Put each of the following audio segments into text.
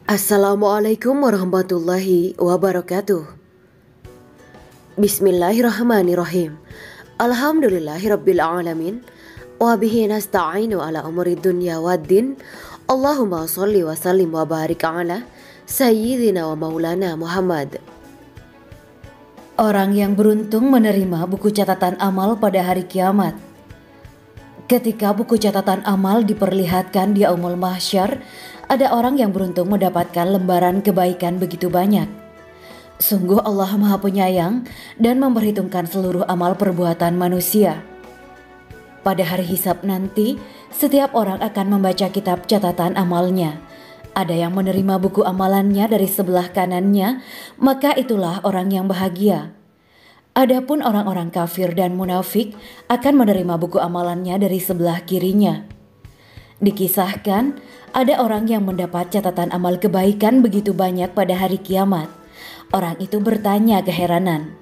Assalamualaikum warahmatullahi wabarakatuh. Bismillahirrahmanirrahim. Alhamdulillahirabbil alamin. Wa bihi nasta'inu ala umuri dunya waddin. Allahumma shalli wa sallim wa barik ala sayyidina wa maulana Muhammad. Orang yang beruntung menerima buku catatan amal pada hari kiamat. Ketika buku catatan amal diperlihatkan di Yaumul Mahsyar, ada orang yang beruntung mendapatkan lembaran kebaikan begitu banyak. Sungguh Allah Maha Penyayang dan memperhitungkan seluruh amal perbuatan manusia. Pada hari hisab nanti, setiap orang akan membaca kitab catatan amalnya. Ada yang menerima buku amalannya dari sebelah kanannya, maka itulah orang yang bahagia. Adapun orang-orang kafir dan munafik akan menerima buku amalannya dari sebelah kirinya. Dikisahkan, ada orang yang mendapat catatan amal kebaikan begitu banyak pada hari kiamat. Orang itu bertanya keheranan,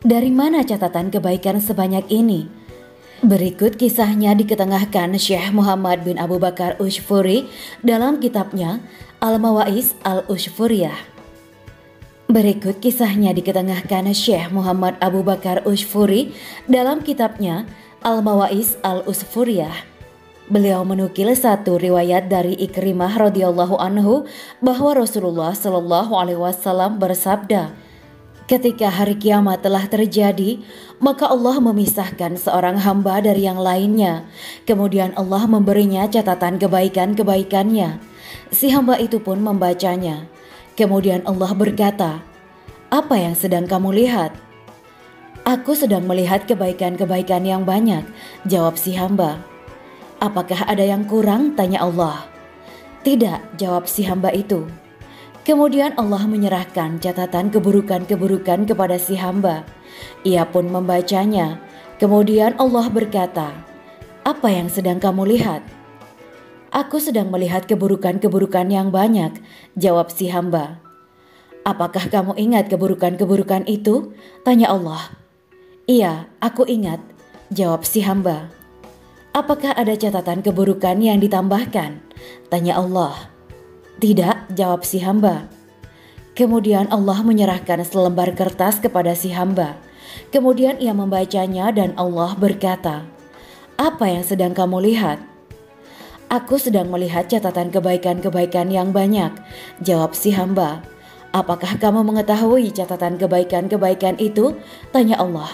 "Dari mana catatan kebaikan sebanyak ini?" Berikut kisahnya diketengahkan Syekh Muhammad bin Abu Bakar Ushfuri dalam kitabnya Al-Mawaiz Al-Ushfuriyah. Berikut kisahnya diketengahkan Syekh Muhammad Abu Bakar Ushfuri dalam kitabnya Al-Mawaiz Al-Ushfuriyah. Beliau menukil satu riwayat dari Ikrimah radhiyallahu anhu bahwa Rasulullah shallallahu alaihi wasallam bersabda, "Ketika hari kiamat telah terjadi, maka Allah memisahkan seorang hamba dari yang lainnya. Kemudian Allah memberinya catatan kebaikan-kebaikannya. Si hamba itu pun membacanya. Kemudian Allah berkata, 'Apa yang sedang kamu lihat?' 'Aku sedang melihat kebaikan-kebaikan yang banyak,' jawab si hamba. 'Apakah ada yang kurang?' tanya Allah. 'Tidak,' jawab si hamba itu. Kemudian Allah menyerahkan catatan keburukan-keburukan kepada si hamba. Ia pun membacanya. Kemudian Allah berkata, 'Apa yang sedang kamu lihat?' 'Aku sedang melihat keburukan-keburukan yang banyak,' jawab si hamba. 'Apakah kamu ingat keburukan-keburukan itu?' tanya Allah. 'Iya, aku ingat,' jawab si hamba. 'Apakah ada catatan keburukan yang ditambahkan?' tanya Allah. 'Tidak,' jawab si hamba. Kemudian Allah menyerahkan selembar kertas kepada si hamba. Kemudian ia membacanya dan Allah berkata, 'Apa yang sedang kamu lihat?' 'Aku sedang melihat catatan kebaikan-kebaikan yang banyak,' jawab si hamba. 'Apakah kamu mengetahui catatan kebaikan-kebaikan itu?' tanya Allah.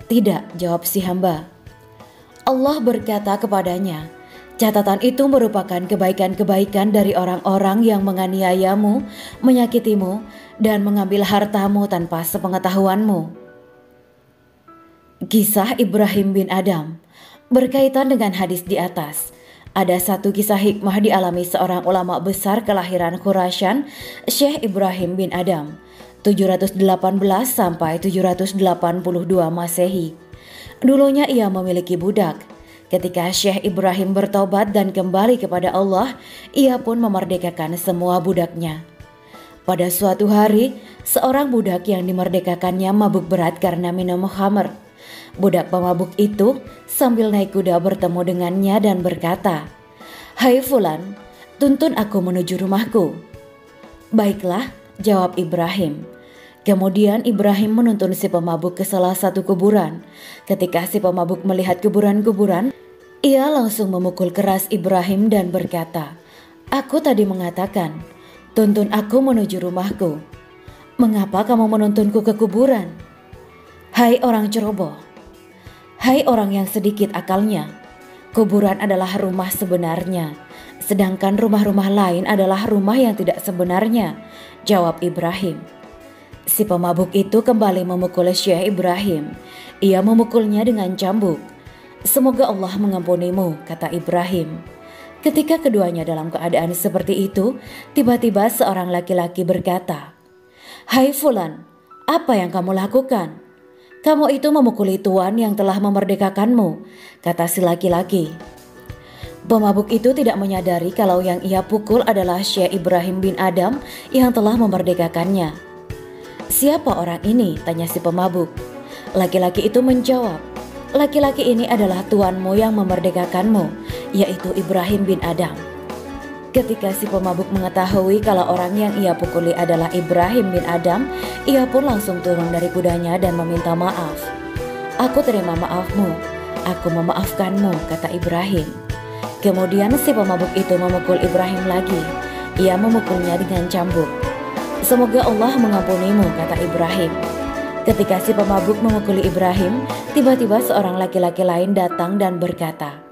'Tidak,' jawab si hamba. Allah berkata kepadanya, 'Catatan itu merupakan kebaikan-kebaikan dari orang-orang yang menganiayamu, menyakitimu, dan mengambil hartamu tanpa sepengetahuanmu.'" Kisah Ibrahim bin Adham. Berkaitan dengan hadis di atas, ada satu kisah hikmah dialami seorang ulama besar kelahiran Khurasan, Syekh Ibrahim bin Adham, 718 sampai 782 Masehi. Dulunya ia memiliki budak. Ketika Syekh Ibrahim bertobat dan kembali kepada Allah, ia pun memerdekakan semua budaknya. Pada suatu hari, seorang budak yang dimerdekakannya mabuk berat karena minum khamr. Budak pemabuk itu sambil naik kuda bertemu dengannya dan berkata, "Hai Fulan, tuntun aku menuju rumahku." "Baiklah," jawab Ibrahim. Kemudian Ibrahim menuntun si pemabuk ke salah satu kuburan. Ketika si pemabuk melihat kuburan-kuburan, ia langsung memukul keras Ibrahim dan berkata, "Aku tadi mengatakan, tuntun aku menuju rumahku. Mengapa kamu menuntunku ke kuburan? Hai orang ceroboh, hai orang yang sedikit akalnya, kuburan adalah rumah sebenarnya, sedangkan rumah-rumah lain adalah rumah yang tidak sebenarnya," jawab Ibrahim. Si pemabuk itu kembali memukul Syekh Ibrahim. Ia memukulnya dengan cambuk. "Semoga Allah mengampunimu," kata Ibrahim. Ketika keduanya dalam keadaan seperti itu, tiba-tiba seorang laki-laki berkata, "Hai Fulan, apa yang kamu lakukan? Kamu itu memukuli tuan yang telah memerdekakanmu," kata si laki-laki. Pemabuk itu tidak menyadari kalau yang ia pukul adalah Syekh Ibrahim bin Adham yang telah memerdekakannya. "Siapa orang ini?" tanya si pemabuk. Laki-laki itu menjawab, "Laki-laki ini adalah tuanmu yang memerdekakanmu, yaitu Ibrahim bin Adham." Ketika si pemabuk mengetahui kalau orang yang ia pukuli adalah Ibrahim bin Adham, ia pun langsung turun dari kudanya dan meminta maaf. "Aku terima maafmu, aku memaafkanmu," kata Ibrahim. Kemudian si pemabuk itu memukul Ibrahim lagi. Ia memukulnya dengan cambuk. "Semoga Allah mengampunimu," kata Ibrahim. Ketika si pemabuk memukuli Ibrahim, tiba-tiba seorang laki-laki lain datang dan berkata,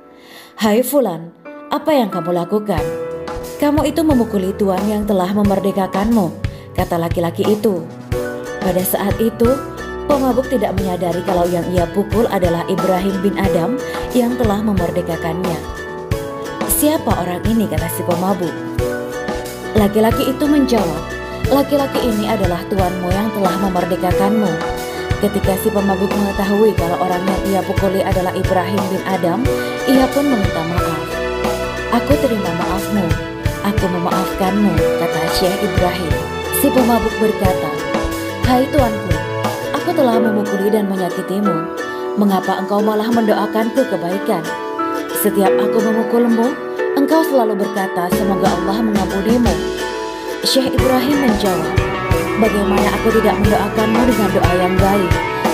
"Hai Fulan, apa yang kamu lakukan? Kamu itu memukuli Tuhan yang telah memerdekakanmu," kata laki-laki itu. Pada saat itu, pemabuk tidak menyadari kalau yang ia pukul adalah Ibrahim bin Adham yang telah memerdekakannya. "Siapa orang ini?" kata si pemabuk. Laki-laki itu menjawab, "Laki-laki ini adalah tuanmu yang telah memerdekakanmu." Ketika si pemabuk mengetahui kalau orang yang ia pukuli adalah Ibrahim bin Adham, ia pun meminta maaf. "Aku terima maafmu, aku memaafkanmu," kata Syekh Ibrahim. Si pemabuk berkata, "Hai tuanku, aku telah memukuli dan menyakitimu. Mengapa engkau malah mendoakanku kebaikan? Setiap aku memukulmu, engkau selalu berkata, 'Semoga Allah mengampunimu.'" Syekh Ibrahim menjawab, "Bagaimana aku tidak mendoakanmu dengan doa yang baik,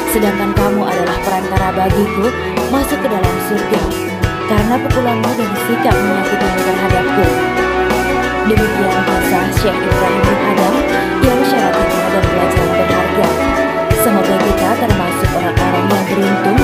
sedangkan kamu adalah perantara bagiku masuk ke dalam surga, karena pukulanmu dan sikap menyakitimu terhadapku." Demikian kisah Syekh Ibrahim bin Adham yang syarat hikmah dan pelajaran berharga. Semoga kita termasuk orang-orang yang beruntung